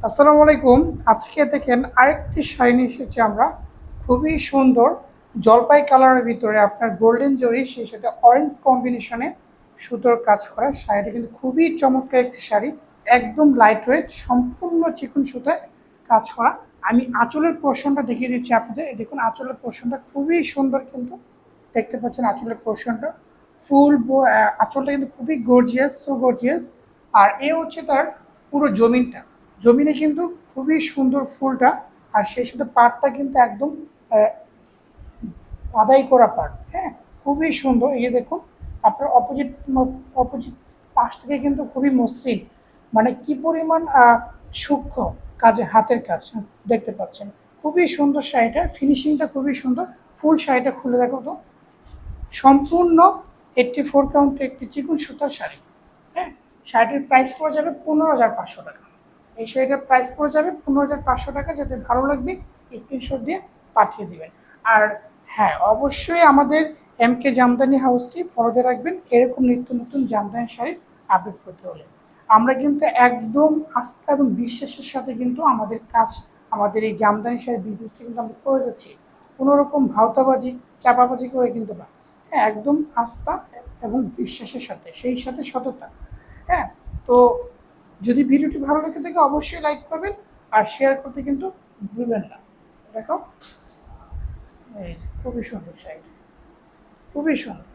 আসসালামু আলাইকুম। আজকে দেখেন আরেকটি শাড়ি নিয়ে এসেছি আমরা। খুবই সুন্দর জলপাই কালারের ভিতরে আপনার গোল্ডেন জরি, সেই সাথে অরেঞ্জ কম্বিনেশনে সুতোর কাজ করা শাড়িটা কিন্তু খুবই চমৎকার একটি শাড়ি। একদম লাইট ওয়েট, সম্পূর্ণ চিকন সুতায় কাজ করা। আমি আঁচলের পোর্শনটা দেখিয়ে দিচ্ছি আপনাদের। এই দেখুন আঁচলের পোর্শনটা খুবই সুন্দর, কিন্তু দেখতে পাচ্ছেন আঁচলের পোর্শনটা ফুল আঁচলটা কিন্তু খুবই গর্জিয়াস, সো গর্জিয়াস। আর এ হচ্ছে তার পুরো জমিনটা, জমিনে কিন্তু খুবই সুন্দর ফুলটা। আর সেই সাথে পাটটা কিন্তু একদম আদাই করা পাট, হ্যাঁ, খুবই সুন্দর। এই যে দেখুন আপনার অপোজিট অপোজিট পাশ থেকে কিন্তু খুবই মসৃণ, মানে কি পরিমাণ সূক্ষ্ম কাজে, হাতের কাজ দেখতে পাচ্ছেন। খুবই সুন্দর শাড়িটা, ফিনিশিংটা খুবই সুন্দর। ফুল শাড়িটা খুলে দেখো তো। সম্পূর্ণ 84 কাউন্টের একটি চিকন সুতার শাড়ি। হ্যাঁ, শাড়িটির প্রাইস পড়ে যাবে 15,500 টাকা। এই শাড়িটার প্রাইস পড়ে যাবে 15,500 টাকা। যাতে ভালো লাগবে স্ক্রিনশট দিয়ে পাঠিয়ে দিবেন। আর হ্যাঁ, অবশ্যই আমাদের MK জামদানি হাউসটি ফলোতে রাখবেন, এরকম নিত্য নতুন জামদানি শাড়ি আপডেট করতে হলে। আমরা কিন্তু একদম আস্থা এবং বিশ্বাসের সাথে কিন্তু আমাদের কাজ, আমাদের এই জামদানি শাড়ির বিজনেসটা কিন্তু আমরা করে যাচ্ছি। কোনো রকম ভাওতাবাজি, চাপাবাজি করে কিন্তু না। হ্যাঁ, একদম আস্থা এবং বিশ্বাসের সাথে, সেই সাথে সততা। হ্যাঁ, তো যদি ভিডিওটি ভালো লেগে থাকে অবশ্যই লাইক করবেন আর শেয়ার করতে কিন্তু ভুলবেন না। দেখো, এই যে খুবই সুন্দর শাড়ি, খুবই সুন্দর।